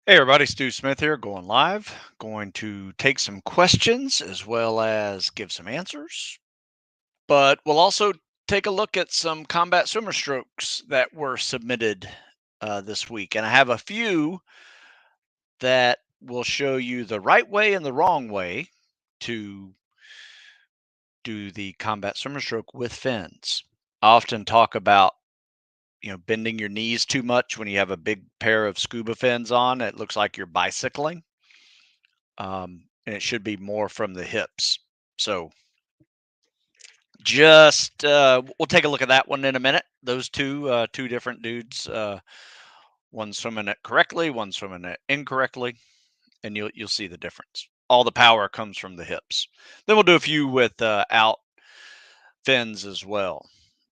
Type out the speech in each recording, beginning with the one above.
Hey everybody, Stu Smith here, going live. Going to take some questions as well as give some answers. But we'll also take a look at some combat swimmer strokes that were submitted this week. And I have a few that will show you the right way and the wrong way to do the combat swimmer stroke with fins. I often talk about bending your knees too much when you have a big pair of scuba fins on. It looks like you're bicycling. And it should be more from the hips. So just we'll take a look at that one in a minute. Those two different dudes. One's swimming it correctly, one's swimming it incorrectly, and you'll see the difference. All the power comes from the hips. Then we'll do a few with out fins as well.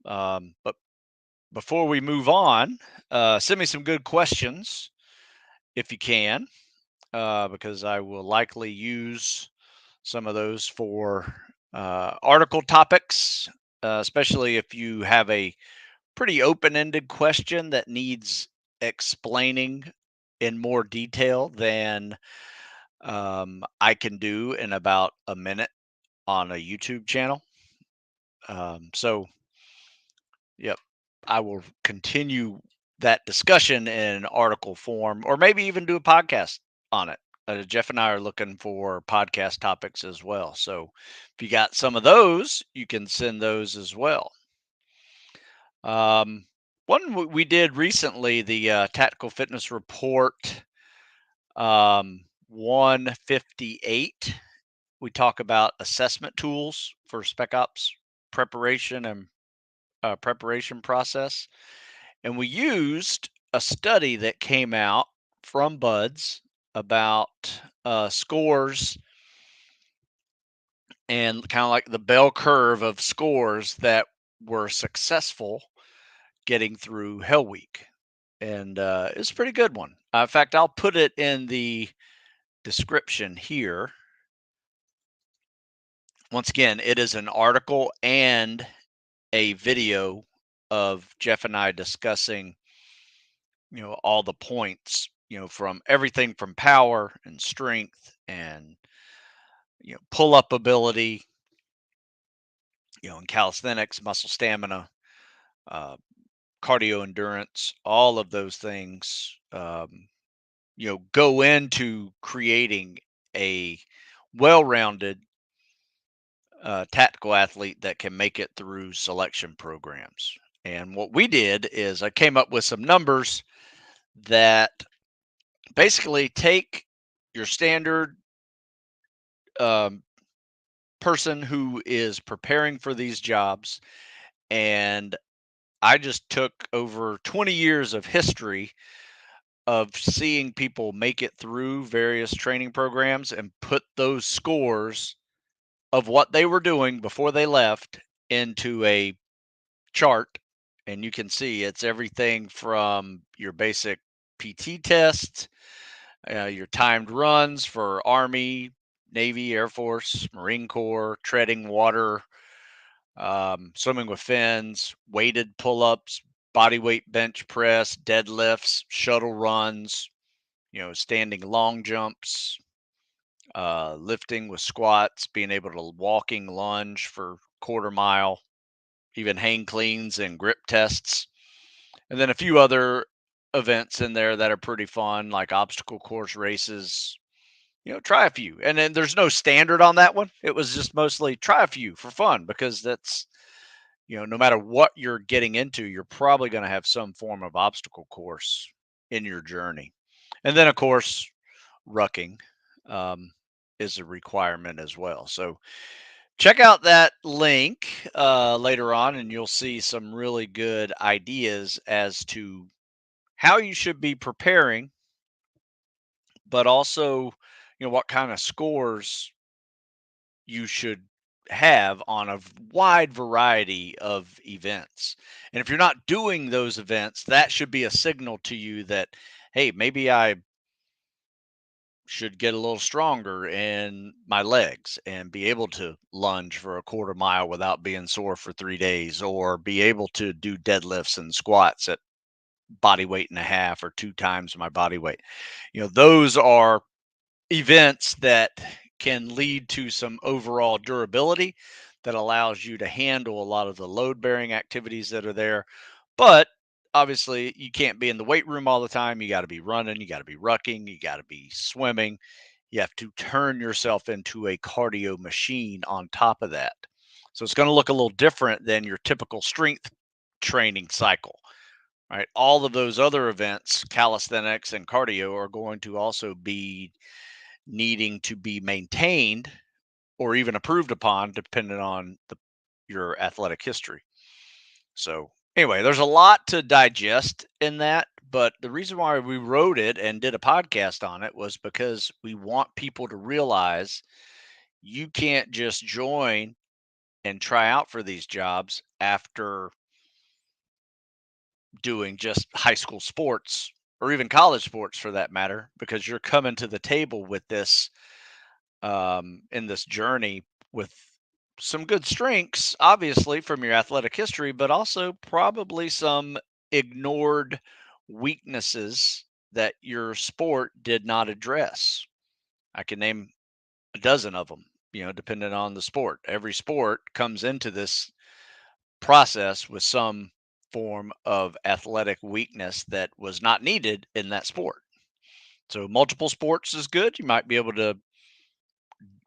But before we move on, send me some good questions if you can, because I will likely use some of those for article topics, especially if you have a pretty open-ended question that needs explaining in more detail than I can do in about a minute on a YouTube channel. So, yep, I will continue that discussion in article form, or maybe even do a podcast on it. Jeff and I are looking for podcast topics as well. So if you got some of those, you can send those as well. Um, One we did recently, the Tactical Fitness Report 158. We talk about assessment tools for Spec Ops preparation and preparation process. And we used a study that came out from Buds about scores and kind of like the bell curve of scores that were successful getting through Hell Week. And it's a pretty good one. In fact, I'll put it in the description here. Once again, it is an article and a video of Jeff and I discussing all the points, from everything from power and strength and pull up ability, in calisthenics, muscle stamina, uh, cardio endurance, all of those things go into creating a well-rounded tactical athlete that can make it through selection programs. And what we did is I came up with some numbers that basically take your standard um, person who is preparing for these jobs, and I just took over 20 years of history of seeing people make it through various training programs and put those scores of what they were doing before they left into a chart. And you can see it's everything from your basic PT tests, your timed runs for Army, Navy, Air Force, Marine Corps, treading water, swimming with fins, weighted pull ups, body weight bench press, deadlifts, shuttle runs, standing long jumps, lifting with squats, being able to walking lunge for quarter mile, even hang cleans and grip tests. And then a few other events in there that are pretty fun, like obstacle course races. Try a few. And then there's no standard on that one. It was just mostly try a few for fun, because that's, no matter what you're getting into, you're probably going to have some form of obstacle course in your journey. And then, of course, rucking is a requirement as well. So check out that link later on, and you'll see some really good ideas as to how you should be preparing, but also, what kind of scores you should have on a wide variety of events. And if you're not doing those events, that should be a signal to you that, hey, maybe I should get a little stronger in my legs and be able to lunge for a quarter mile without being sore for 3 days, or be able to do deadlifts and squats at body weight and a half or 2 times my body weight. Those are events that can lead to some overall durability that allows you to handle a lot of the load bearing activities that are there. But obviously, you can't be in the weight room all the time. You got to be running, you got to be rucking, you got to be swimming. You have to turn yourself into a cardio machine on top of that. So it's going to look a little different than your typical strength training cycle, right? All of those other events, calisthenics and cardio, are going to also be needing to be maintained or even improved upon, depending on your athletic history. So, anyway, there's a lot to digest in that. But the reason why we wrote it and did a podcast on it was because we want people to realize you can't just join and try out for these jobs after doing just high school sports or even college sports for that matter, because you're coming to the table with this in this journey with some good strengths, obviously, from your athletic history, but also probably some ignored weaknesses that your sport did not address. I can name a dozen of them, depending on the sport. Every sport comes into this process with some form of athletic weakness that was not needed in that sport. So, multiple sports is good. You might be able to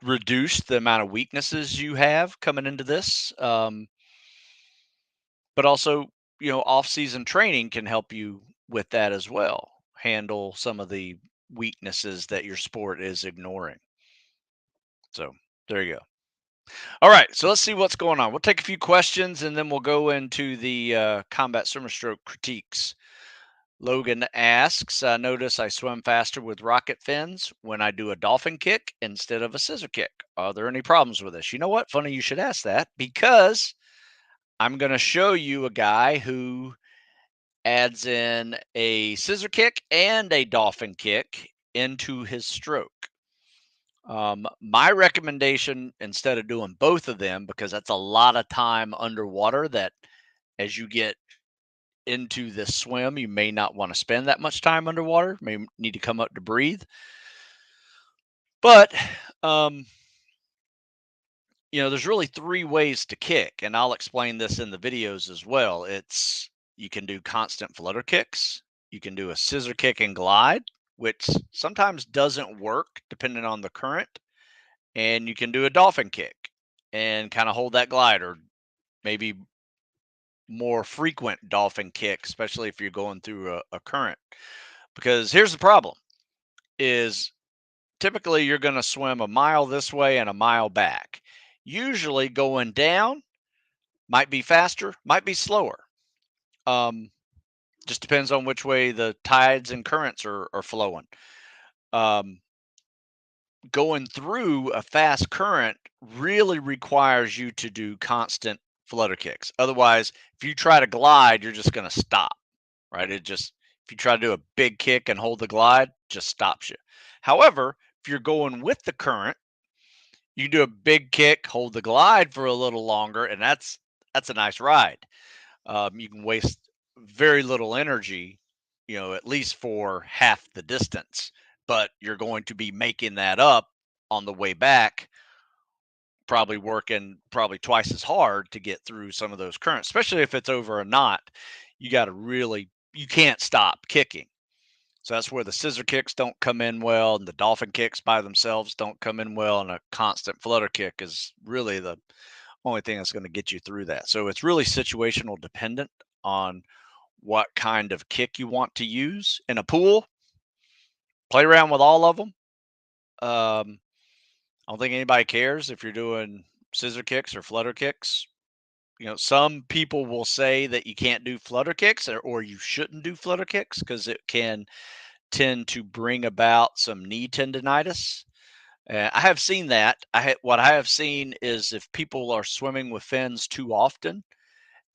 reduce the amount of weaknesses you have coming into this. But also, off-season training can help you with that as well. Handle some of the weaknesses that your sport is ignoring. So there you go. All right, so let's see what's going on. We'll take a few questions and then we'll go into the combat swimmer stroke critiques. Logan asks, notice I swim faster with rocket fins when I do a dolphin kick instead of a scissor kick. Are there any problems with this? You know what? Funny you should ask that, because I'm going to show you a guy who adds in a scissor kick and a dolphin kick into his stroke. My recommendation, instead of doing both of them, because that's a lot of time underwater that as you get into this swim, you may not want to spend that much time underwater, may need to come up to breathe. But, there's really 3 ways to kick, and I'll explain this in the videos as well. You can do constant flutter kicks, you can do a scissor kick and glide, which sometimes doesn't work depending on the current, and you can do a dolphin kick and kind of hold that glide, or maybe more frequent dolphin kick, especially if you're going through a current. Because here's the problem is typically you're going to swim a mile this way and a mile back. Usually going down might be faster, might be slower. Just depends on which way the tides and currents are flowing. Um, Going through a fast current really requires you to do constant flutter kicks. Otherwise, if you try to glide, you're just going to stop, right? If you try to do a big kick and hold the glide, just stops you. However, if you're going with the current, you do a big kick, hold the glide for a little longer, and that's a nice ride. You can waste very little energy, at least for half the distance, but you're going to be making that up on the way back, probably working probably twice as hard to get through some of those currents, especially if it's over a knot. You can't stop kicking. So that's where the scissor kicks don't come in well, and the dolphin kicks by themselves don't come in well, and a constant flutter kick is really the only thing that's going to get you through that. So it's really situational dependent on what kind of kick you want to use. In a pool, play around with all of them. I don't think anybody cares if you're doing scissor kicks or flutter kicks. Some people will say that you can't do flutter kicks, or you shouldn't do flutter kicks because it can tend to bring about some knee tendonitis. I have seen that. What I have seen is if people are swimming with fins too often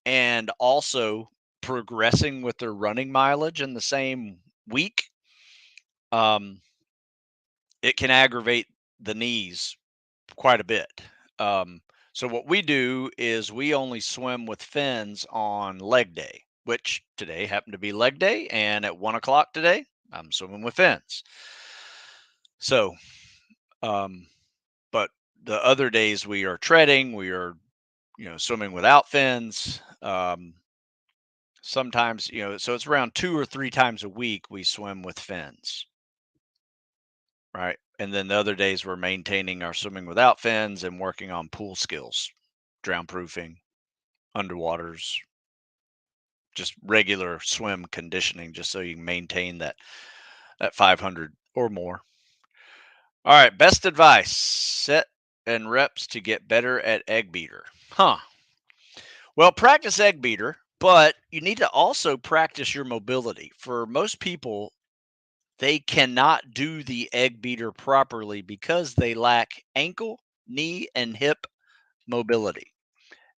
and also progressing with their running mileage in the same week, um, it can aggravate the knees quite a bit. Um, so what we do is we only swim with fins on leg day. which today happened to be leg day. And at 1 o'clock today, I'm swimming with fins. So, um, but the other days we are treading, we are, swimming without fins. Sometimes, so it's around 2 or 3 times a week we swim with fins, right? And then the other days we're maintaining our swimming without fins and working on pool skills, drown proofing, underwaters, just regular swim conditioning, just so you can maintain that 500 or more. All right, best advice: set and reps to get better at egg beater. Huh. Well, practice egg beater, but you need to also practice your mobility. For most people, they cannot do the egg beater properly because they lack ankle, knee, and hip mobility.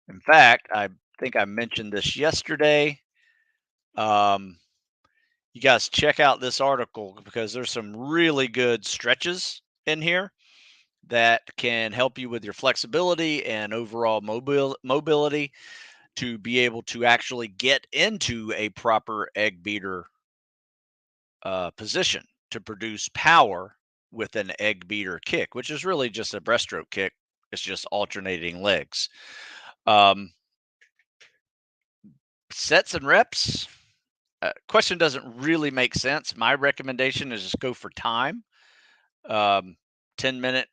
In fact, I think I mentioned this yesterday. Um, you guys check out this article because there's some really good stretches in here that can help you with your flexibility and overall mobility to be able to actually get into a proper egg beater position to produce power with an egg beater kick, which is really just a breaststroke kick. It's just alternating legs. Um, Sets and reps. Question doesn't really make sense. My recommendation is just go for time. 10-minute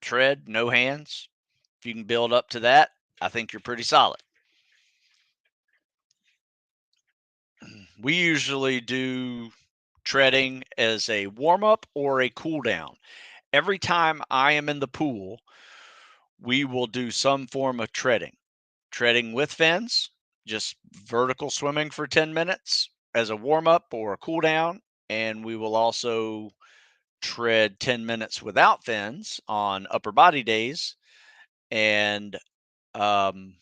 tread, no hands. If you can build up to that, I think you're pretty solid. We usually do treading as a warm up or a cool down. Every time I am in the pool, we will do some form of treading with fins, just vertical swimming for 10 minutes as a warm up or a cool down. And we will also tread 10 minutes without fins on upper body days and, um,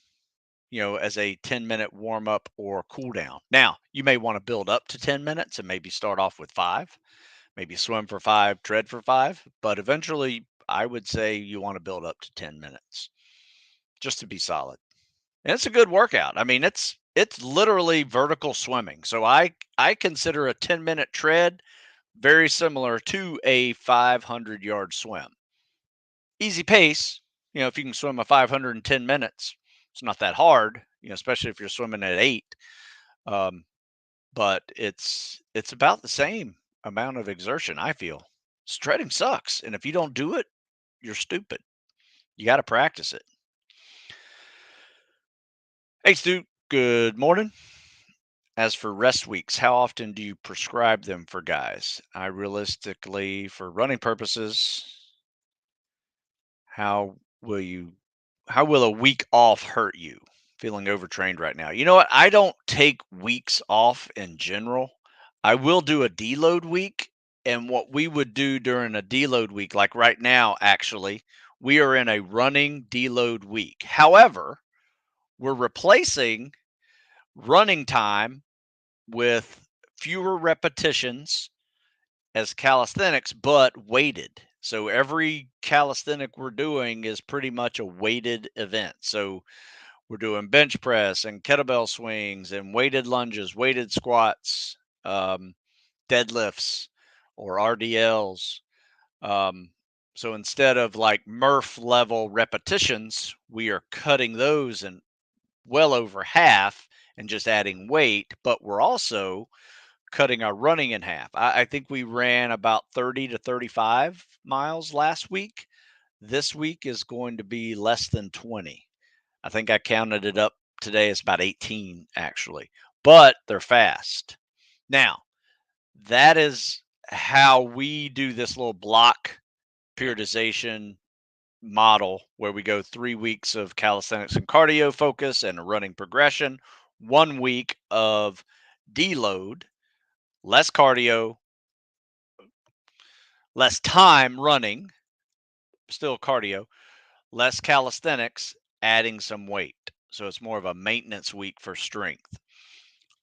as a 10-minute warm up or cool down. Now, you may want to build up to 10 minutes and maybe start off with 5, maybe swim for 5, tread for 5, but eventually I would say you want to build up to 10 minutes just to be solid. And it's a good workout. I mean, it's literally vertical swimming. So I consider a 10-minute tread very similar to a 500-yard swim. Easy pace, if you can swim a 500 in 10 minutes, it's not that hard, especially if you're swimming at 8. Um, but it's about the same amount of exertion, I feel. Treading sucks, and if you don't do it, you're stupid. You got to practice it. Hey, Stu. Good morning. As for rest weeks, how often do you prescribe them for guys? I realistically, for running purposes, how will you how will a week off hurt you? Feeling overtrained right now. You know what? I don't take weeks off in general. I will do a deload week. And what we would do during a deload week, like right now, actually, we are in a running deload week. However, we're replacing running time with fewer repetitions as calisthenics, but weighted. So every calisthenic we're doing is pretty much a weighted event. So we're doing bench press and kettlebell swings and weighted lunges, weighted squats, deadlifts or RDLs. Um, so instead of like Murph level repetitions, we are cutting those and well over half and just adding weight, but we're also cutting our running in half. I think we ran about 30 to 35 miles last week. This week is going to be less than 20. I think I counted it up today. It's about 18 actually, but they're fast. Now, that is how we do this little block periodization model where we go 3 weeks of calisthenics and cardio focus and a running progression, 1 week of deload, less cardio, less time running, still cardio, less calisthenics, adding some weight. So it's more of a maintenance week for strength.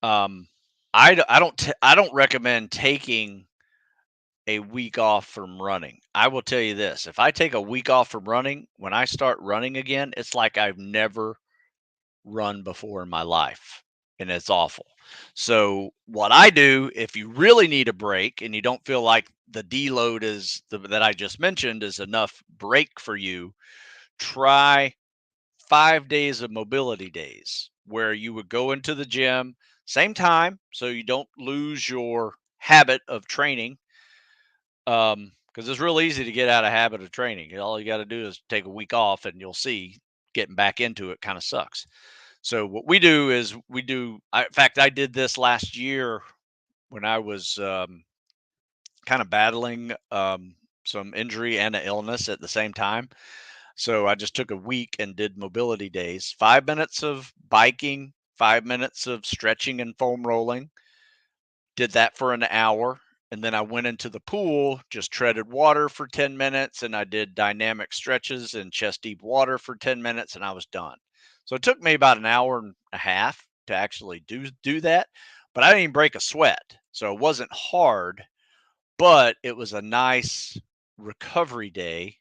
Um, I don't recommend taking a week off from running. I will tell you this: if I take a week off from running, when I start running again, it's like I've never run before in my life. and it's awful. So what I do, if you really need a break and you don't feel like the deload that I just mentioned is enough break for you, try 5 days of mobility days where you would go into the gym same time so you don't lose your habit of training. Because it's real easy to get out of habit of training. All you got to do is take a week off and you'll see getting back into it kind of sucks. So what we do is in fact, I did this last year when I was kind of battling some injury and an illness at the same time. So I just took a week and did mobility days, 5 minutes of biking, 5 minutes of stretching and foam rolling, did that for an hour. And then I went into the pool, just treaded water for 10 minutes, and I did dynamic stretches in chest deep water for 10 minutes, and I was done. So it took me about an hour and a half to actually do that, but I didn't even break a sweat. So it wasn't hard, but it was a nice recovery day,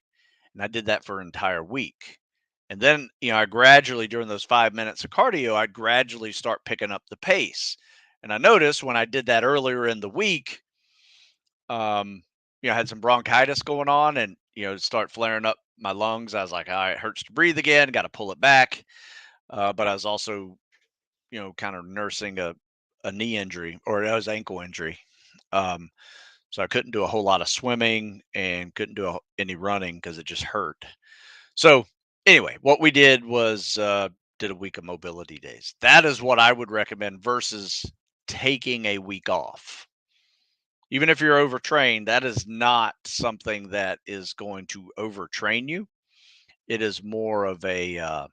and I did that for an entire week. And then, I gradually, during those 5 minutes of cardio, I'd gradually start picking up the pace. And I noticed when I did that earlier in the week, I had some bronchitis going on and, start flaring up my lungs. I was like, all right, it hurts to breathe again, got to pull it back. But I was also, kind of nursing a knee injury, or it was ankle injury. Um, so I couldn't do a whole lot of swimming and couldn't do any running because it just hurt. So anyway, what we did was did a week of mobility days. That is what I would recommend versus taking a week off. Even if you're overtrained, that is not something that is going to overtrain you. It is more of a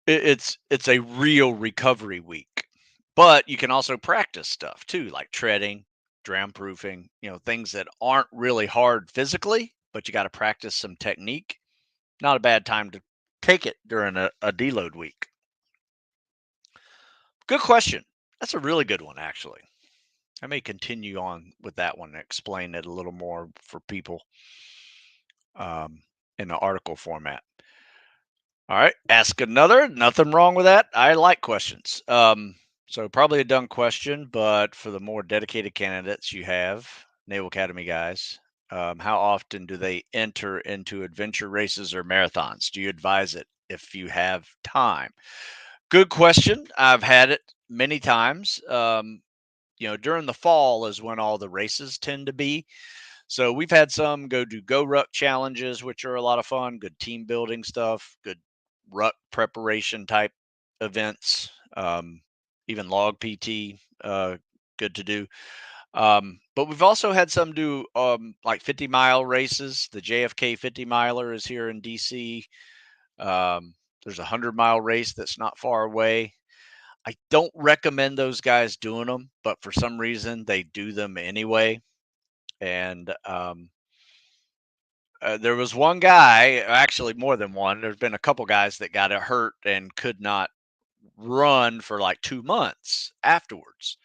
it's a real recovery week. But you can also practice stuff too, like treading, drown proofing, things that aren't really hard physically, but you got to practice some technique. Not a bad time to take it during a deload week. Good question. That's a really good one, actually. I may continue on with that one and explain it a little more for people um, in the article format. All right, ask another. Nothing wrong with that. I like questions. So probably a dumb question, but for the more dedicated candidates you have, Naval Academy guys, how often do they enter into adventure races or marathons? Do you advise it if you have time? Good question. I've had it many times. During the fall is when all the races tend to be. So we've had some go do go ruck challenges, which are a lot of fun, good team building stuff, good ruck preparation type events, even log PT, good to do. But we've also had some do like 50-mile races. The JFK 50 miler is here in DC. There's a 100-mile race that's not far away. I don't recommend those guys doing them, but for some reason they do them anyway. And there was one guy, actually more than one. There's been a couple guys that got hurt and could not run for like 2 months afterwards.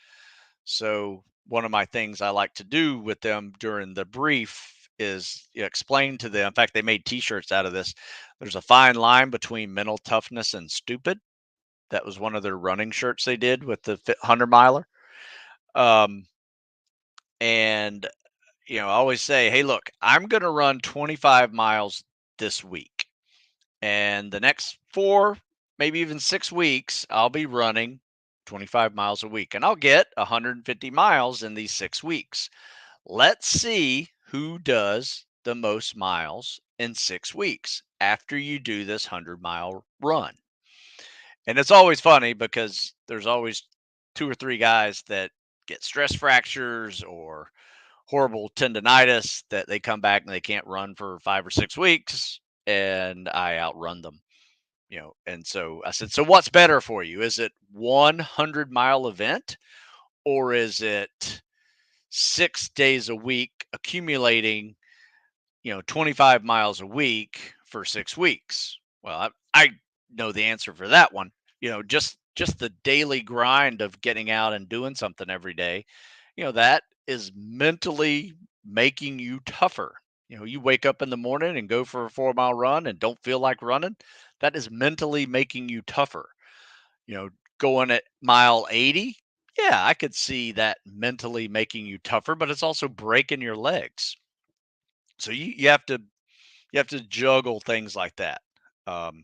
So one of my things I like to do with them during the brief is explain to them. In fact, they made T-shirts out of this. There's a fine line between mental toughness and stupid. That was one of their running shirts they did with the 100-miler. And I always say, hey, look, I'm going to run 25 miles this week. And the next 4, maybe even 6 weeks, I'll be running 25 miles a week. And I'll get 150 miles in these 6 weeks. Let's see who does the most miles in 6 weeks after you do this 100-mile run. And it's always funny because there's always 2 or 3 guys that get stress fractures or horrible tendonitis that they come back and they can't run for 5 or 6 weeks, and I outrun them. And so I said, so what's better for you? Is it 100-mile event, or is it 6 days a week accumulating 25 miles a week for 6 weeks? Well, I know the answer for that one. Just the daily grind of getting out and doing something every day, that is mentally making you tougher. You wake up in the morning and go for a 4-mile run and don't feel like running. That is mentally making you tougher. Going at mile 80, yeah, I could see that mentally making you tougher, but it's also breaking your legs. So you have to juggle things like that. Um,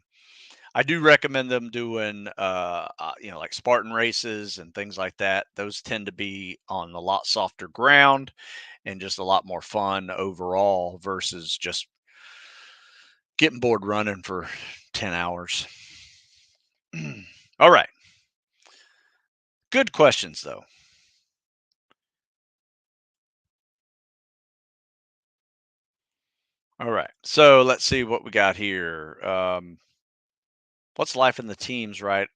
I do recommend them doing like Spartan races and things like that. Those tend to be on a lot softer ground and just a lot more fun overall versus just getting bored running for 10 hours. All right. Good questions though. All right. So let's see what we got here. What's life in the teams right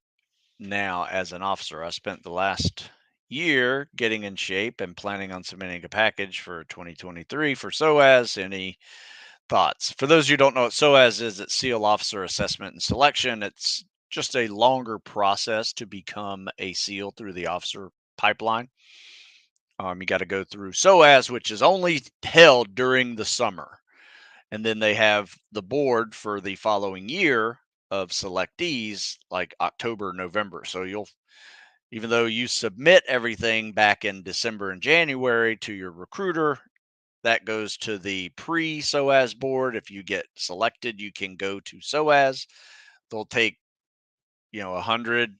now as an officer? I spent the last year getting in shape and planning on submitting a package for 2023 for SOAS. Any thoughts? For those who don't know what SOAS is, it's SEAL Officer Assessment and Selection. It's just a longer process to become a SEAL through the officer pipeline. You got to go through SOAS, which is only held during the summer. And then they have the board for the following year of selectees like October, November. So even though you submit everything back in December and January to your recruiter, that goes to the pre SOAS board. If you get selected, you can go to SOAS. They'll take, 100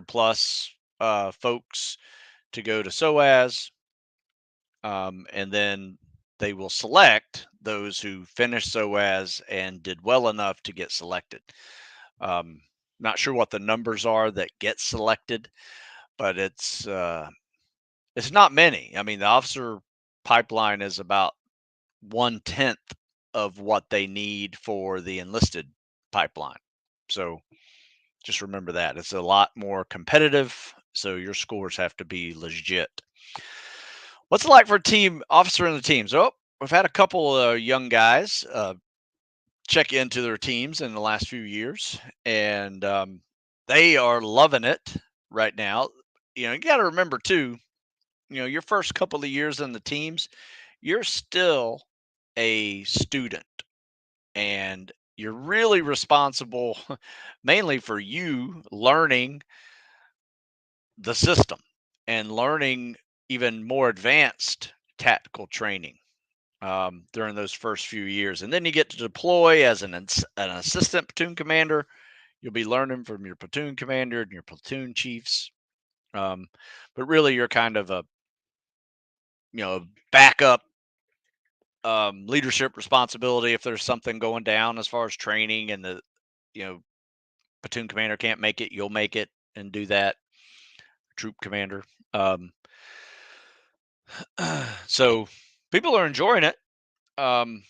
plus folks to go to SOAS. And then they will select those who finished SOAS and did well enough to get selected. Um, Not sure what the numbers are that get selected, but it's not many. I mean, the officer pipeline is about 1/10 of what they need for the enlisted pipeline. So just remember that it's a lot more competitive. So your scores have to be legit. What's it like for a team officer in the teams? Oh, we've had a couple of young guys check into their teams in the last few years, and they are loving it right now. You got to remember too. Your first couple of years in the teams, you're still a student, and you're really responsible, mainly for you learning the system and learning even more advanced tactical training during those first few years. And then you get to deploy as an assistant platoon commander. You'll be learning from your platoon commander and your platoon chiefs. But really, you're kind of a backup leadership responsibility if there's something going down as far as training and the you know platoon commander can't make it, you'll make it and do that. Troop commander. Um, so people are enjoying it. Um,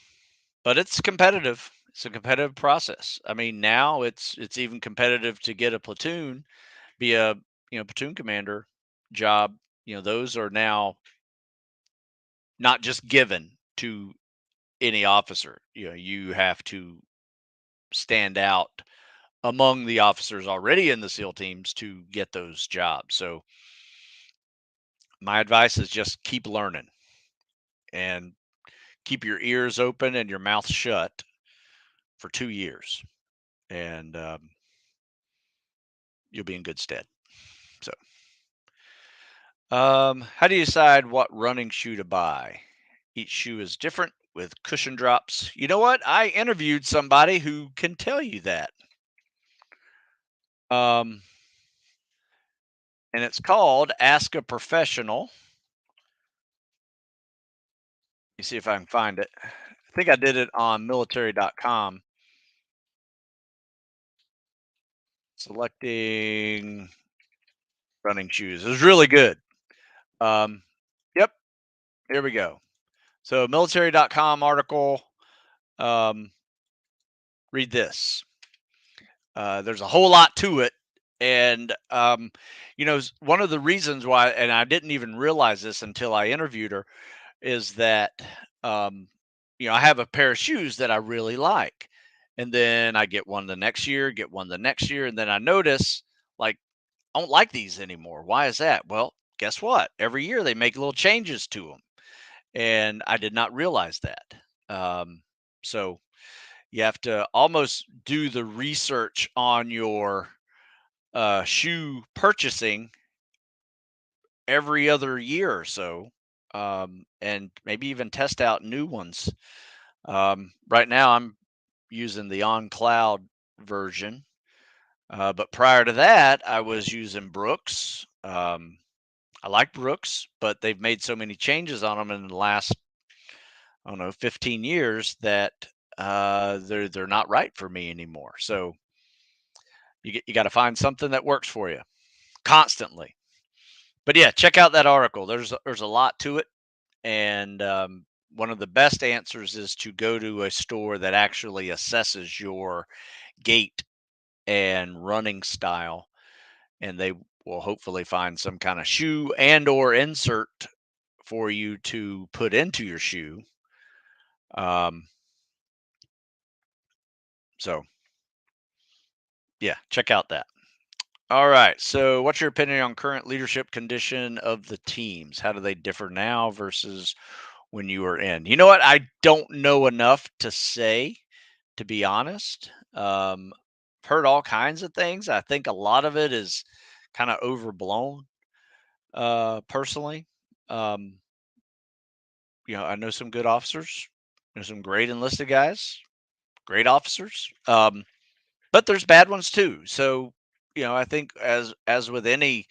but it's competitive. It's a competitive process. I mean, now it's even competitive to get a platoon, be a platoon commander job. Those are now not just given to any officer. You have to stand out among the officers already in the SEAL teams to get those jobs. So my advice is just keep learning and keep your ears open and your mouth shut for 2 years, and you'll be in good stead. So, how do you decide what running shoe to buy? Each shoe is different with cushion drops. You know what? I interviewed somebody who can tell you that. Um, and it's called Ask a Professional. You see if I can find it. I think I did it on military.com. Selecting running shoes. It was really good. Um, yep, here we go. So military.com article. Um, Read this. There's a whole lot to it. And, one of the reasons why, and I didn't even realize this until I interviewed her, is that, um, I have a pair of shoes that I really like. And then I get one the next year, get one the next year. And then I notice, like, I don't like these anymore. Why is that? Well, guess what? Every year they make little changes to them. And I did not realize that. So you have to almost do the research on your shoe purchasing every other year or so, and maybe even test out new ones. Right now, I'm using the on cloud version, but prior to that, I was using Brooks. I like Brooks, but they've made so many changes on them in the last, I don't know, 15 years that they're not right for me anymore. So you got to find something that works for you constantly. But yeah, check out that article. There's a lot to it, and one of the best answers is to go to a store that actually assesses your gait and running style, and they will hopefully find some kind of shoe and or insert for you to put into your shoe. Um, so yeah, check out that. All right. So, what's your opinion on current leadership condition of the teams? How do they differ now versus when you were in? You know what? I don't know enough to say, to be honest. Heard all kinds of things. I think a lot of it is kind of overblown, personally. Um, I know some good officers, there's some great enlisted guys, great officers. But there's bad ones too. So, I think as with any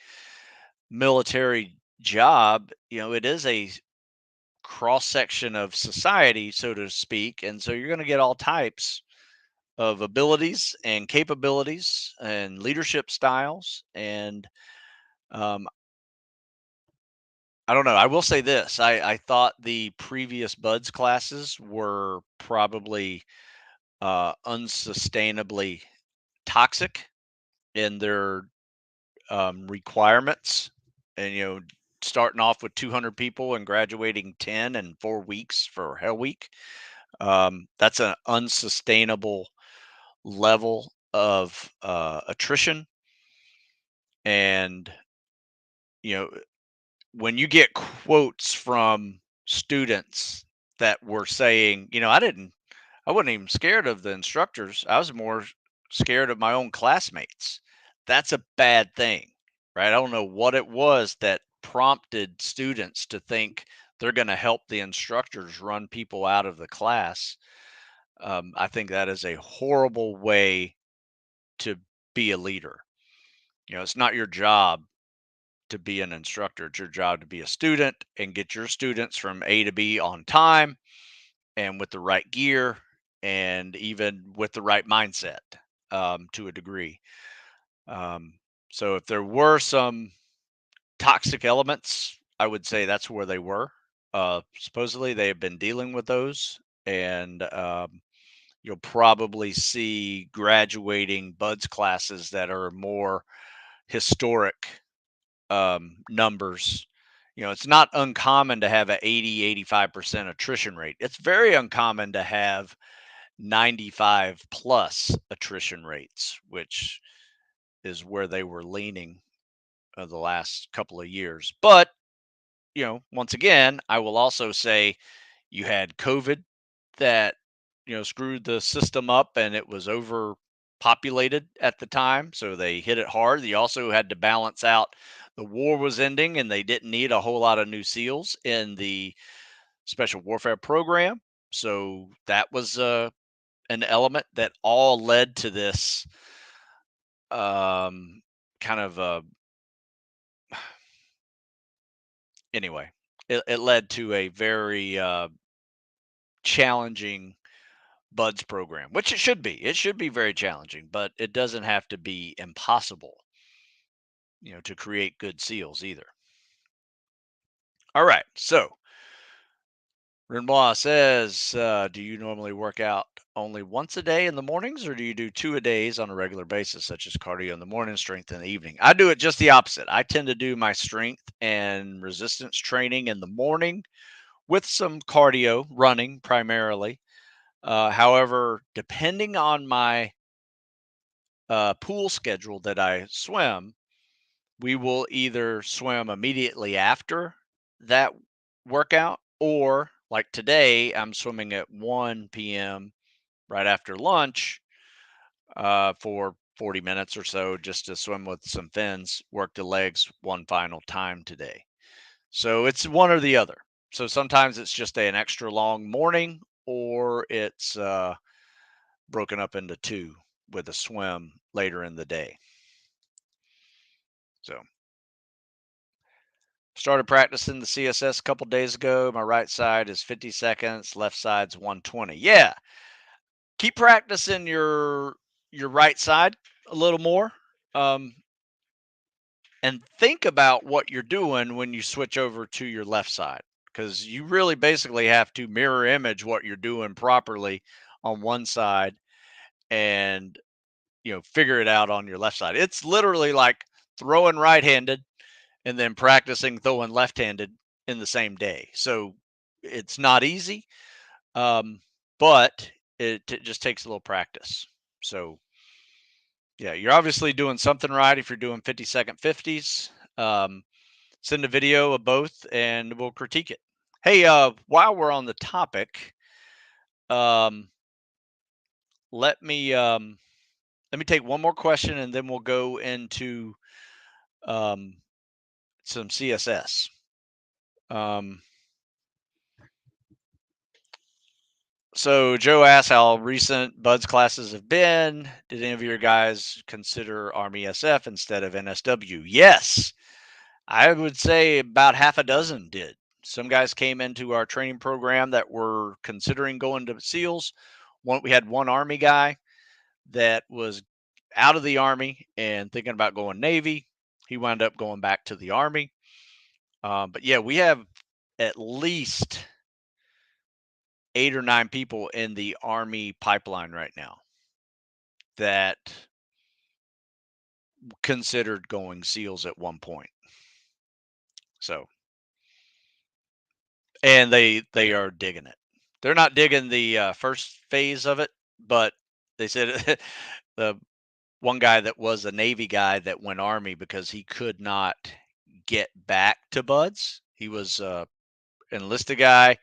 military job, it is a cross section of society, so to speak, and so you're going to get all types of abilities and capabilities and leadership styles. And um, I don't know. I will say this: I thought the previous Buds classes were probably unsustainably toxic in their requirements, and starting off with 200 people and graduating 10 in 4 weeks for Hell Week. That's an unsustainable level of attrition. And you know when you get quotes from students that were saying, I wasn't even scared of the instructors. I was more scared of my own classmates. That's a bad thing, right? I don't know what it was that prompted students to think they're going to help the instructors run people out of the class. I think that is a horrible way to be a leader. It's not your job to be an instructor, it's your job to be a student and get your students from A to B on time and with the right gear and even with the right mindset, to a degree. Um, so if there were some toxic elements, I would say that's where they were. Supposedly they have been dealing with those, and you'll probably see graduating Buds classes that are more historic numbers. It's not uncommon to have an 80-85% attrition rate. It's very uncommon to have 95 plus attrition rates, which is where they were leaning the last couple of years. But, once again, I will also say you had COVID that, screwed the system up and it was overpopulated at the time. So they hit it hard. You also had to balance out the war was ending and they didn't need a whole lot of new SEALs in the special warfare program. So that was an element that all led to this kind of anyway, it led to a very challenging Buds program, which it should be. It should be very challenging, but it doesn't have to be impossible, to create good SEALs either. All right. So Renoir says, do you normally work out only once a day in the mornings, or do you do two a days on a regular basis, such as cardio in the morning, strength in the evening? I do it just the opposite. I tend to do my strength and resistance training in the morning with some cardio, running primarily. However, depending on my pool schedule that I swim, we will either swim immediately after that workout, or like today, I'm swimming at 1 p.m. right after lunch for 40 minutes or so just to swim with some fins, work the legs one final time today. So it's one or the other. So sometimes it's just an extra long morning, or it's broken up into two with a swim later in the day. So started practicing the CSS a couple days ago. My right side is 50 seconds, left side's 120. Yeah, keep practicing your right side a little more. And think about what you're doing when you switch over to your left side, because you really basically have to mirror image what you're doing properly on one side and figure it out on your left side. It's literally like throwing right-handed and then practicing throwing left-handed in the same day. So it's not easy, but it just takes a little practice. So yeah, you're obviously doing something right if you're doing 50-second 50s. Send a video of both and we'll critique it. Hey, while we're on the topic, um, let me take one more question and then we'll go into um, some CSS. So Joe asked how recent Buds classes have been. Did any of your guys consider Army SF instead of NSW? Yes, I would say about half a dozen did. Some guys came into our training program that were considering going to SEALs. We had one Army guy that was out of the Army and thinking about going Navy. He wound up going back to the Army. But yeah, we have at least 8 or 9 people in the Army pipeline right now that considered going SEALs at one point. So, and they are digging it. They're not digging the first phase of it, but they said the one guy that was a Navy guy that went Army because he could not get back to Buds. He was enlisted guy.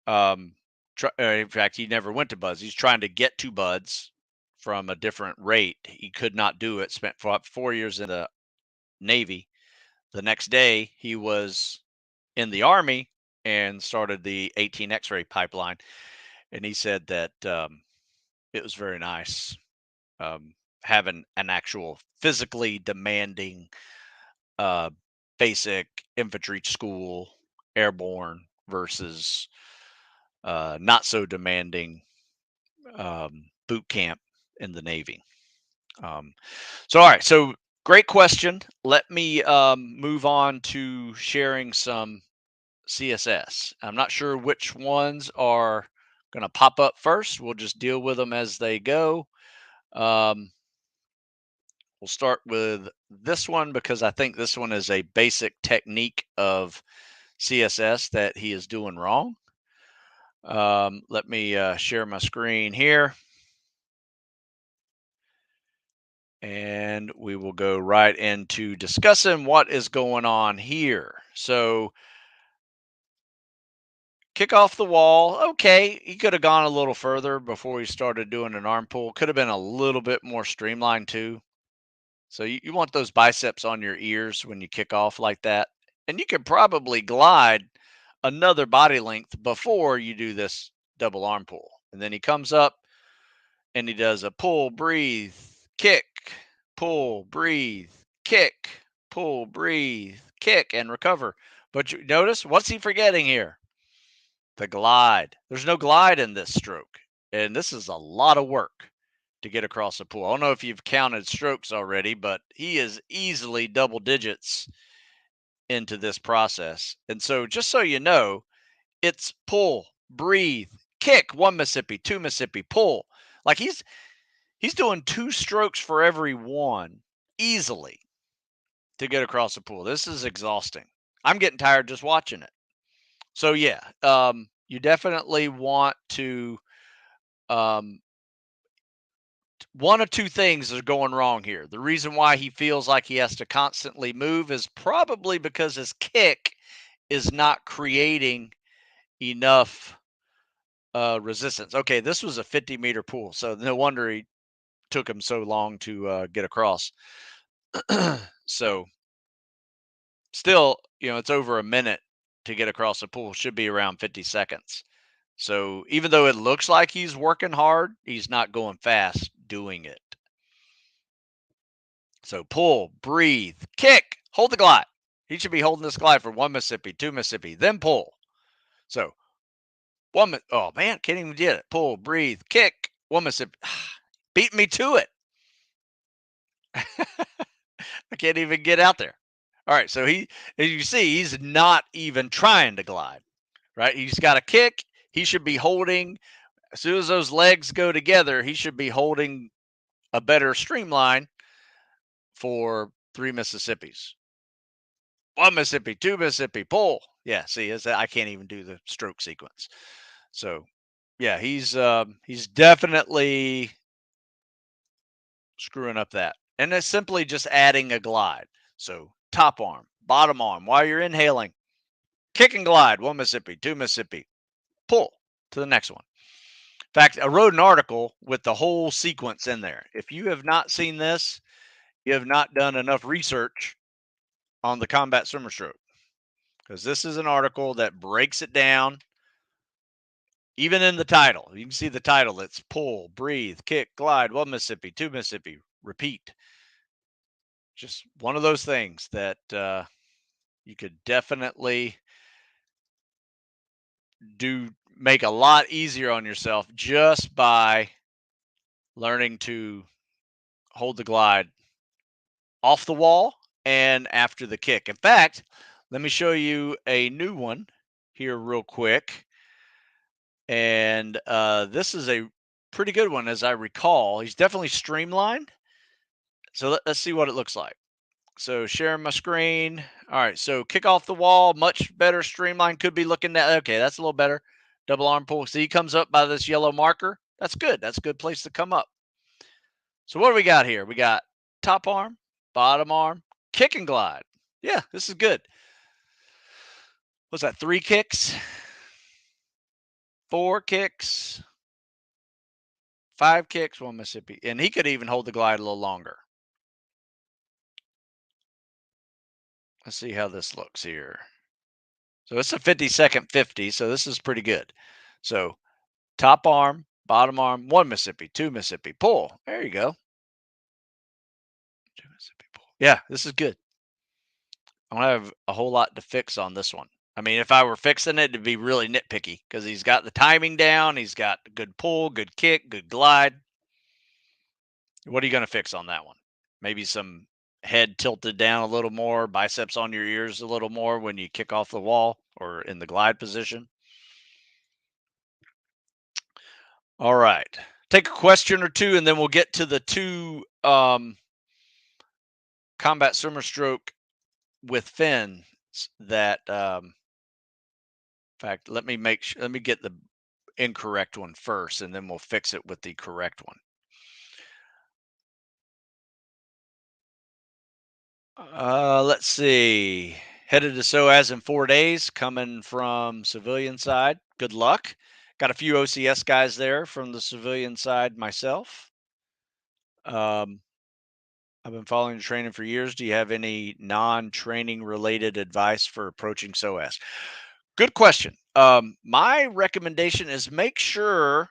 In fact, he never went to Buds. He's trying to get to Buds from a different rate. He could not do it. Spent 4 years in the Navy. The next day, he was in the Army and started the 18 X-ray pipeline. And he said that it was very nice having an actual physically demanding basic infantry school, airborne, versus not so demanding boot camp in the Navy. So, all right. So, great question. Let me move on to sharing some CSS. I'm not sure which ones are going to pop up first. We'll just deal with them as they go. We'll start with this one because I think this one is a basic technique of CSS that he is doing wrong. Let me share my screen here. And we will go right into discussing what is going on here. So, kick off the wall. Okay, he could have gone a little further before he started doing an arm pull. Could have been a little bit more streamlined too. So you want those biceps on your ears when you kick off like that. And you could probably glide another body length before you do this double arm pull. And then he comes up and he does a pull, breathe, kick, pull, breathe, kick, pull, breathe, kick, and recover. But you notice, what's he forgetting here? The glide. There's no glide in this stroke. And this is a lot of work to get across the pool. I don't know if you've counted strokes already, but he is easily double digits into this process. And so just so you know, it's pull, breathe, kick, 1 Mississippi, 2 Mississippi, pull. Like he's doing 2 strokes for every one easily to get across the pool. This is exhausting. I'm getting tired just watching it. So yeah, you definitely want to one of two things are going wrong here. The reason why he feels like he has to constantly move is probably because his kick is not creating enough resistance. Okay, this was a 50-meter pool, so no wonder he took him so long to get across. So still, it's over a minute to get across the pool. Should be around 50 seconds. So even though it looks like he's working hard, he's not going fast doing it. So pull, breathe, kick, hold the glide. He should be holding this glide for 1 Mississippi, 2 Mississippi, then pull. So oh man, can't even get it. Pull, breathe, kick, 1 Mississippi. Beat me to it. I can't even get out there. All right, so as you see, he's not even trying to glide, right? He's got a kick. He should be holding, as soon as those legs go together, he should be holding a better streamline for 3 Mississippis. 1 Mississippi, 2 Mississippi, pull. Yeah, see, I can't even do the stroke sequence. So, yeah, he's definitely screwing up that. And it's simply just adding a glide. So, top arm, bottom arm, while you're inhaling, kick and glide, 1 Mississippi, 2 Mississippi, pull to the next one. In fact, I wrote an article with the whole sequence in there. If you have not seen this, you have not done enough research on the combat swimmer stroke, because this is an article that breaks it down. Even in the title, you can see the title. It's pull, breathe, kick, glide, 1 Mississippi, 2 Mississippi, repeat. Just one of those things that you could definitely make a lot easier on yourself just by learning to hold the glide off the wall and after the kick. In fact, let me show you a new one here real quick. And this is a pretty good one, as I recall. He's definitely streamlined. So let's see what it looks like. So sharing my screen. All right, so kick off the wall, much better streamline. Could be looking at, okay, that's a little better. Double arm pull. See, he comes up by this yellow marker. That's good. That's a good place to come up. So what do we got here? We got top arm, bottom arm, kick and glide. Yeah, this is good. What's that, 3 kicks? 4 kicks? 5 kicks, 1 Mississippi. And he could even hold the glide a little longer. Let's see how this looks here. So it's a 50-second 50, so this is pretty good. So top arm, bottom arm, 1 Mississippi, 2 Mississippi, pull. There you go. 2 Mississippi, pull. Yeah, this is good. I don't have a whole lot to fix on this one. I mean, if I were fixing it, it'd be really nitpicky because he's got the timing down. He's got good pull, good kick, good glide. What are you going to fix on that one? Maybe some head tilted down a little more, biceps on your ears a little more when you kick off the wall or in the glide position. All right. Take a question or two, and then we'll get to the 2 combat swimmer stroke with fins that in fact, let me get the incorrect one first, and then we'll fix it with the correct one. Let's see. Headed to SOAS in 4 days, coming from civilian side. Good luck. Got a few OCS guys there from the civilian side myself. I've been following the training for years. Do you have any non-training related advice for approaching SOAS? Good question. My recommendation is make sure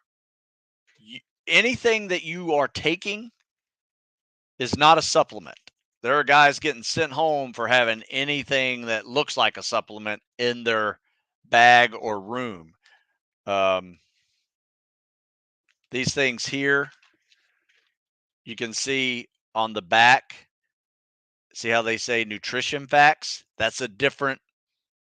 anything that you are taking is not a supplement. There are guys getting sent home for having anything that looks like a supplement in their bag or room. These things here, you can see on the back, see how they say nutrition facts? That's a different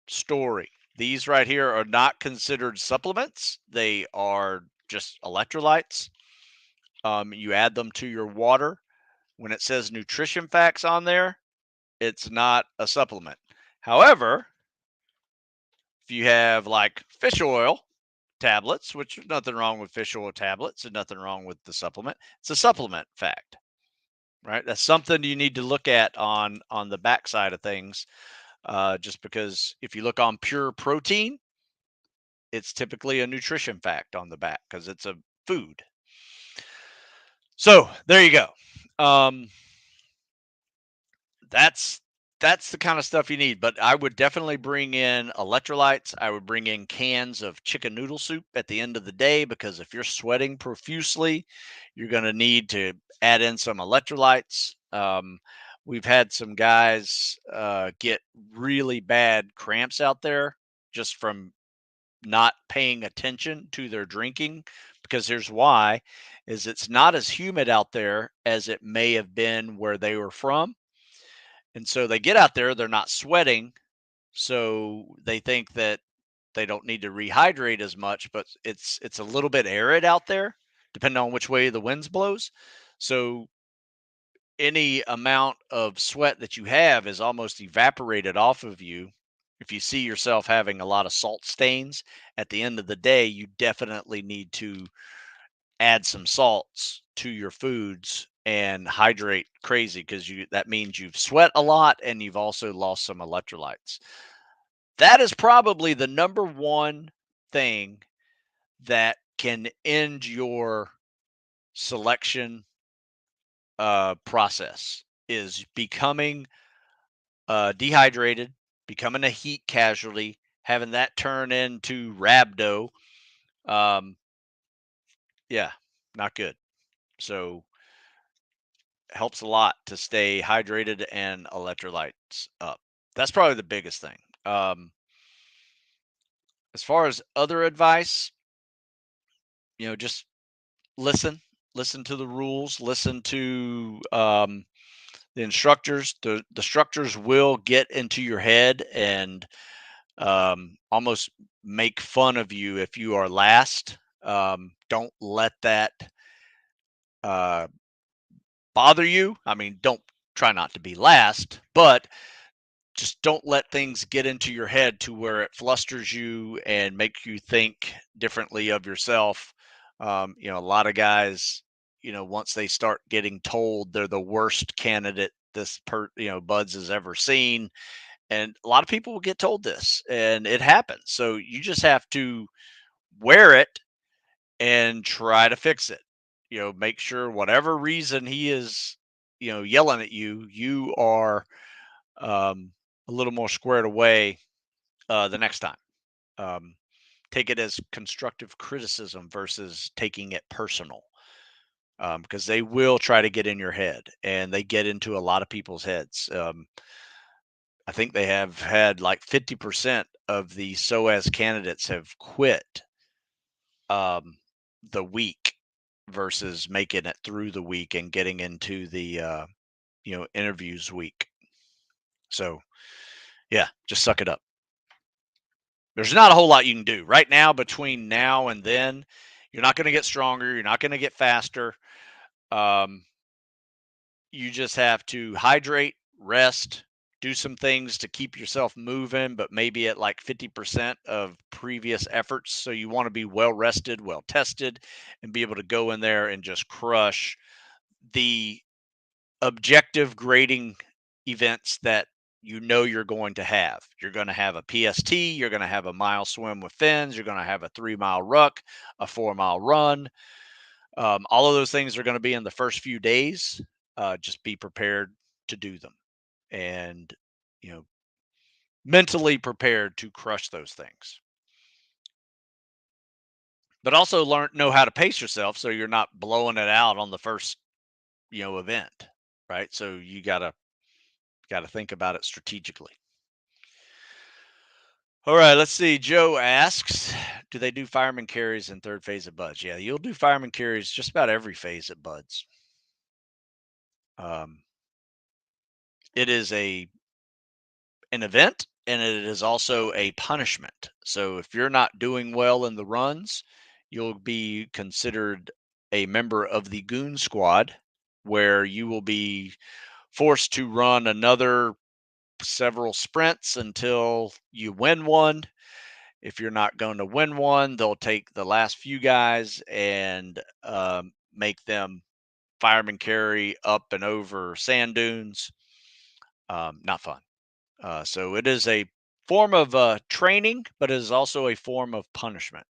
story. These right here are not considered supplements. They are just electrolytes. You add them to your water. When it says nutrition facts on there, it's not a supplement. However, if you have like fish oil tablets, which there's nothing wrong with fish oil tablets and nothing wrong with the supplement, it's a supplement fact, right? That's something you need to look at on the backside of things. Just because if you look on pure protein, it's typically a nutrition fact on the back because it's a food. So there you go. Um, that's that's the kind of stuff you need. But I would definitely bring in electrolytes. I would bring in cans of chicken noodle soup at the end of the day, because if you're sweating profusely, you're going to need to add in some electrolytes. We've had some guys get really bad cramps out there just from not paying attention to their drinking, because here's why: is it's not as humid out there as it may have been where they were from, and so they get out there, they're not sweating, so they think that they don't need to rehydrate as much, but it's a little bit arid out there depending on which way the winds blows. So any amount of sweat that you have is almost evaporated off of you. If you see yourself having a lot of salt stains at the end of the day, you definitely need to add some salts to your foods and hydrate crazy, because you that means you've sweat a lot and you've also lost some electrolytes. That is probably the number one thing that can end your selection process, is becoming dehydrated, becoming a heat casualty, having that turn into rhabdo. Um, yeah, not good. So helps a lot to stay hydrated and electrolytes up. That's probably the biggest thing. As far as other advice, just listen, listen to the rules, listen to the instructors. The instructors will get into your head and almost make fun of you if you are last. Don't let that uh, bother you. I mean, don't try not to be last, but just don't let things get into your head to where it flusters you and makes you think differently of yourself. A lot of guys, once they start getting told they're the worst candidate Buds has ever seen, and a lot of people will get told this, and it happens. So you just have to wear it and try to fix it. Make sure whatever reason he is, yelling at you, you are um, a little more squared away the next time. Um, take it as constructive criticism versus taking it personal, because they will try to get in your head, and they get into a lot of people's heads. I think they have had like 50% of the SOAS candidates have quit um, the week versus making it through the week and getting into the interviews week. So yeah, just suck it up. There's not a whole lot you can do right now. Between now and then, you're not going to get stronger. You're not going to get faster. Um, you just have to hydrate, rest, do some things to keep yourself moving, but maybe at like 50% of previous efforts. So you want to be well rested, well tested, and be able to go in there and just crush the objective grading events that you're going to have. You're going to have a PST, you're going to have a mile swim with fins, you're going to have a 3 mile ruck, a 4 mile run. All of those things are going to be in the first few days. Just be prepared to do them, and you know, mentally prepared to crush those things. But also know how to pace yourself so you're not blowing it out on the first event, right? So you gotta think about it strategically. All right, let's see. Joe asks, do they do fireman carries in third phase of buds? Yeah, you'll do fireman carries just about every phase at buds. Um, it is an event, and it is also a punishment. So if you're not doing well in the runs, you'll be considered a member of the goon squad, where you will be forced to run another several sprints until you win one. If you're not going to win one, they'll take the last few guys and make them fireman carry up and over sand dunes. Not fun. So it is a form of training, but it is also a form of punishment.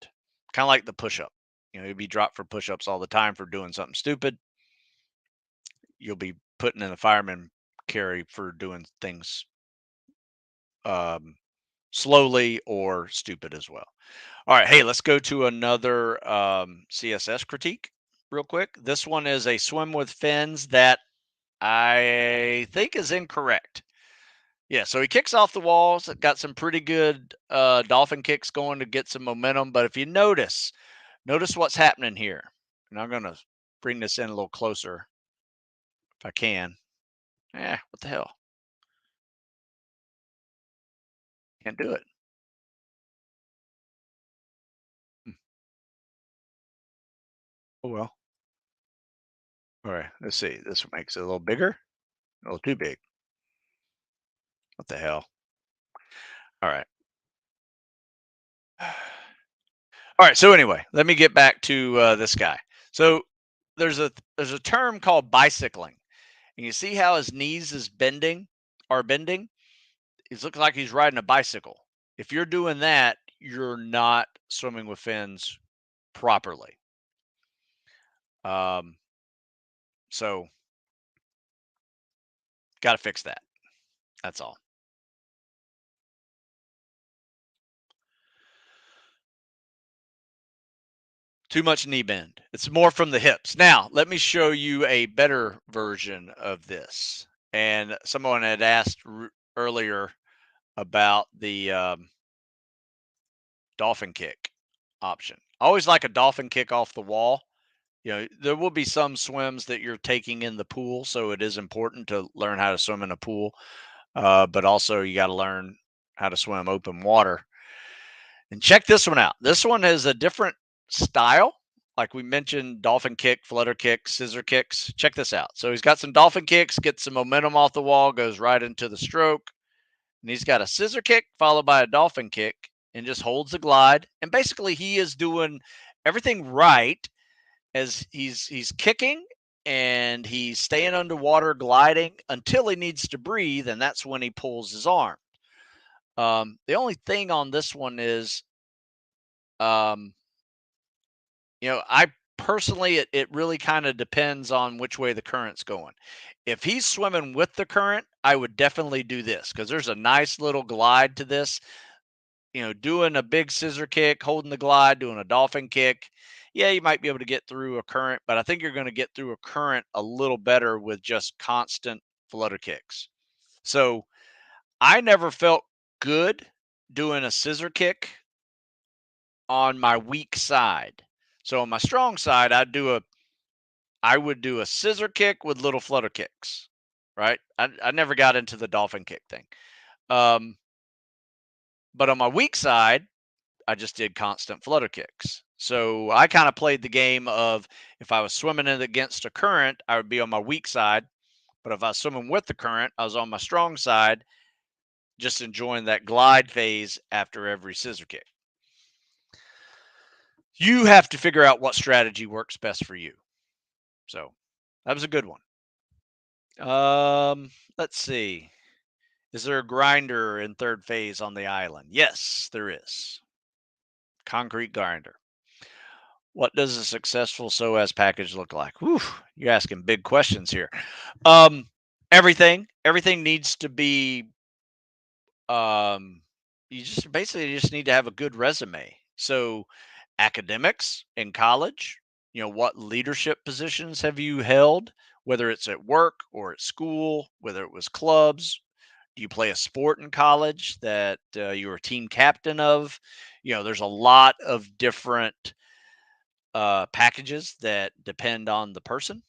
Kind of like the push up. You'd be dropped for push ups all the time for doing something stupid. you'll be putting in a fireman carry for doing things um, slowly or stupid as well. All right, hey, let's go to another CSS critique real quick. This one is a swim with fins that I think is incorrect. Yeah, so he kicks off the walls, got some pretty good dolphin kicks going to get some momentum. But if you notice what's happening here. And I'm going to bring this in a little closer if I can. What the hell? Can't do it. Hmm. Oh, well. All right, let's see. This makes it a little bigger, a little too big. What the hell? All right. All right. So anyway, let me get back to this guy. So there's a term called bicycling, and you see how his knees is bending. He's looking like he's riding a bicycle. If you're doing that, you're not swimming with fins properly. Um, so got to fix that. That's all. Too much knee bend. It's more from the hips. Now, let me show you a better version of this. And someone had asked earlier about the dolphin kick option. I always like a dolphin kick off the wall. There will be some swims that you're taking in the pool, so it is important to learn how to swim in a pool. But also, you got to learn how to swim open water. And check this one out. This one is a different style. Like we mentioned, dolphin kick, flutter kick, scissor kicks. Check this out. So he's got some dolphin kicks, gets some momentum off the wall, goes right into the stroke. And he's got a scissor kick followed by a dolphin kick and just holds the glide. And basically, he is doing everything right as he's kicking and he's staying underwater gliding until he needs to breathe. And that's when he pulls his arm. The only thing on this one is, um, I personally, it really kind of depends on which way the current's going. If he's swimming with the current, I would definitely do this because there's a nice little glide to this. Doing a big scissor kick, holding the glide, doing a dolphin kick. Yeah, you might be able to get through a current, but I think you're going to get through a current a little better with just constant flutter kicks. So I never felt good doing a scissor kick on my weak side. So on my strong side, I would do a scissor kick with little flutter kicks, right? I never got into the dolphin kick thing. Um, but on my weak side, I just did constant flutter kicks. So I kind of played the game of if I was swimming in against a current, I would be on my weak side. But if I was swimming with the current, I was on my strong side, just enjoying that glide phase after every scissor kick. You have to figure out what strategy works best for you. So that was a good one. Let's see. Is there a grinder in third phase on the island? Yes, there is. Concrete grinder. What does a successful SOAS package look like? Whew, you're asking big questions here. Um, everything needs to be. You just need to have a good resume. So, academics in college. What leadership positions have you held? Whether it's at work or at school, whether it was clubs, do you play a sport in college that you were a team captain of? There's a lot of different packages that depend on the person,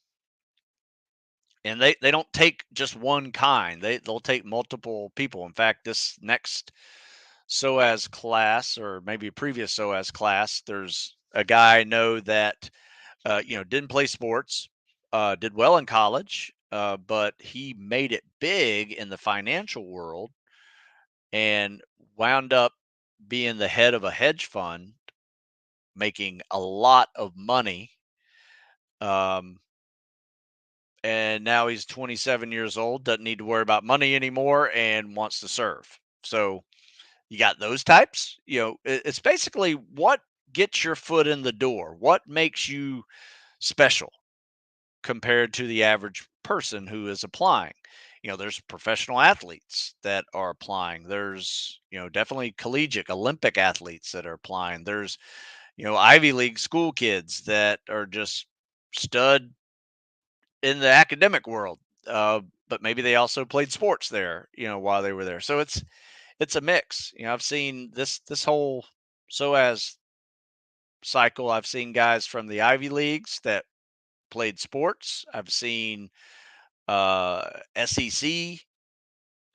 and they don't take just one kind. They'll take multiple people. In fact, this next SOAS class, or maybe a previous SOAS class, there's a guy I know that didn't play sports, did well in college, but he made it big in the financial world and wound up being the head of a hedge fund, making a lot of money. Um, and now he's 27 years old, doesn't need to worry about money anymore, and wants to serve. So you got those types. It's basically what gets your foot in the door, what makes you special. compared to the average person who is applying. There's professional athletes that are applying. There's, definitely collegiate, Olympic athletes that are applying. There's, Ivy League school kids that are just stud in the academic world. But maybe they also played sports there, while they were there. So it's a mix. I've seen this whole SOAS cycle. I've seen guys from the Ivy Leagues that played sports. I've seen SEC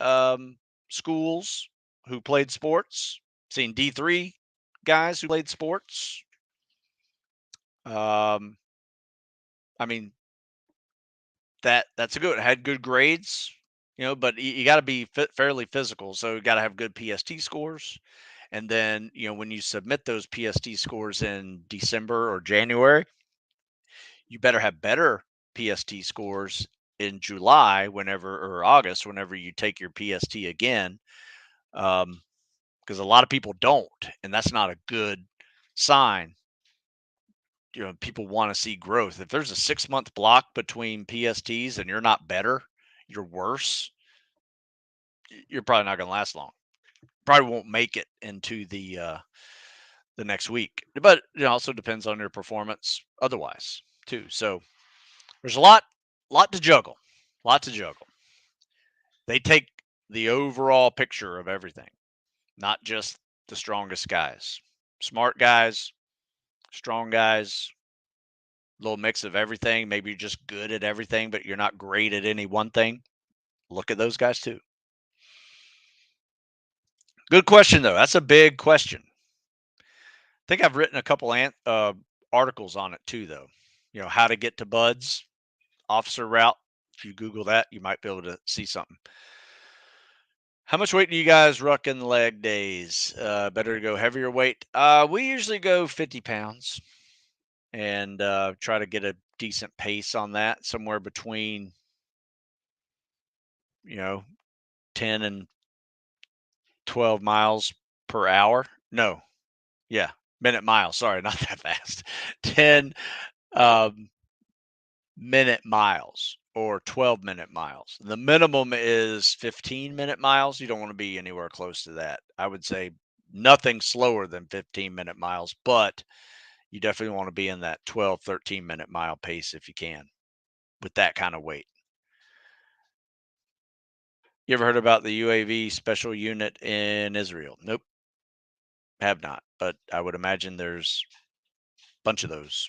um, schools who played sports. Seen D3 guys who played sports. Um, I mean that's a good had good grades, but you got to be fairly physical. So you got to have good PST scores. And then, when you submit those PST scores in December or January, you better have better PST scores in July, whenever, or August, whenever you take your PST again. Because a lot of people don't, and that's not a good sign. People want to see growth. If there's a 6-month block between PSTs and you're not better, you're worse, you're probably not going to last long. Probably won't make it into the next week. But it also depends on your performance otherwise too. So there's a lot to juggle. Lot to juggle. They take the overall picture of everything, not just the strongest guys. Smart guys, strong guys, little mix of everything. Maybe you're just good at everything, but you're not great at any one thing. Look at those guys too. Good question though. That's a big question. I think I've written a couple articles on it too, though. How to get to buds, officer route. If you Google that, you might be able to see something. How much weight do you guys ruck in leg days? Better to go heavier weight. We usually go 50 pounds and try to get a decent pace on that, somewhere between, you know, 10 and 12 miles per hour. No, yeah, minute miles. Sorry, not that fast. 10 um, minute miles or 12-minute miles. The minimum is 15-minute miles. You don't want to be anywhere close to that. I would say nothing slower than 15-minute miles, but you definitely want to be in that 12, 13-minute mile pace if you can with that kind of weight. You ever heard about the UAV special unit in Israel? Nope, have not. But I would imagine there's a bunch of those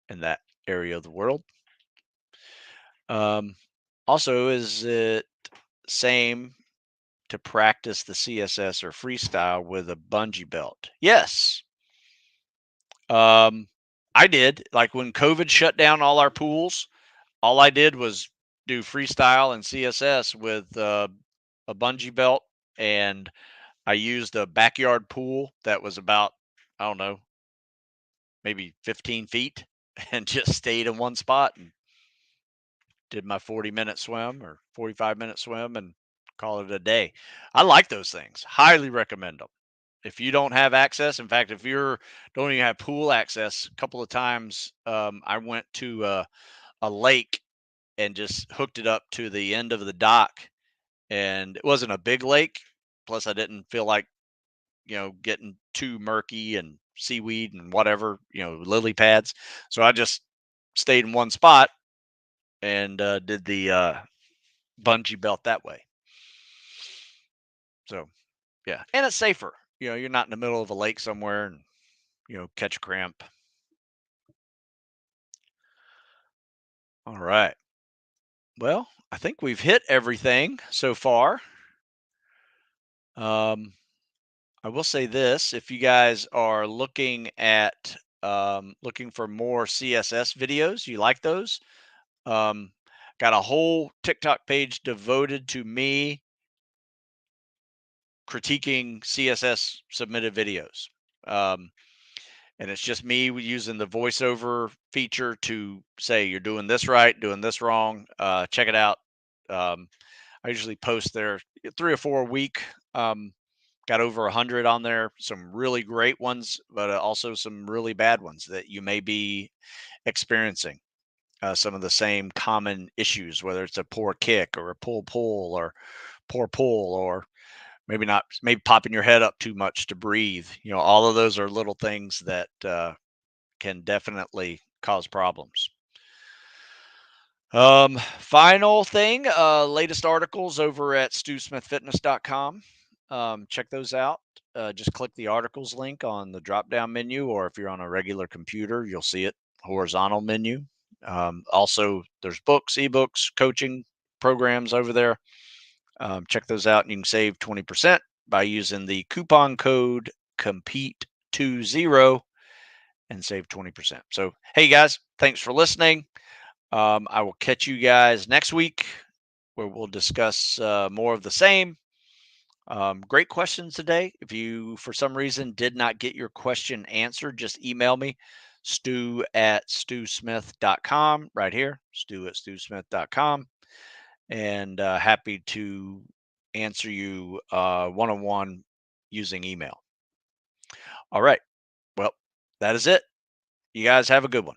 in that area of the world. Also, is it same to practice the CSS or freestyle with a bungee belt? Yes. I did. Like when COVID shut down all our pools, all I did was do freestyle and CSS with a bungee belt, and I used a backyard pool that was about, I don't know, maybe 15 feet, and just stayed in one spot and did my 40-minute swim or 45-minute swim and call it a day. I like those things. Highly recommend them. If you don't have access, in fact, if you're don't even have pool access, a couple of times I went to a lake and just hooked it up to the end of the dock, and it wasn't a big lake. Plus, I didn't feel like getting too murky and seaweed and whatever, lily pads. So I just stayed in one spot and did the bungee belt that way. So yeah, and it's safer. You're not in the middle of a lake somewhere and catch a cramp. All right. Well, I think we've hit everything so far. I will say this: if you guys are looking for more CSS videos, you like those? Um, got a whole TikTok page devoted to me critiquing CSS submitted videos. Um, and it's just me using the voiceover feature to say you're doing this right, doing this wrong. Check it out. I usually post there 3 or 4 a week. Got over 100 on there. Some really great ones, but also some really bad ones that you may be experiencing. some of the same common issues, whether it's a poor kick or a pull or poor pull, or maybe popping your head up too much to breathe. All of those are little things that can definitely cause problems. Final thing, latest articles over at stewsmithfitness.com. Check those out. Just click the articles link on the drop down menu, or if you're on a regular computer, you'll see it horizontal menu. Also, there's books, ebooks, coaching programs over there. Check those out, and you can save 20% by using the coupon code COMPETE20 and save 20%. So, hey guys, thanks for listening. I will catch you guys next week, where we'll discuss more of the same. Great questions today. If you, for some reason, did not get your question answered, just email me, stew@stewsmith.com, right here, stew@stewsmith.com, and happy to answer you one-on-one using email. All right. Well, that is it. You guys have a good one.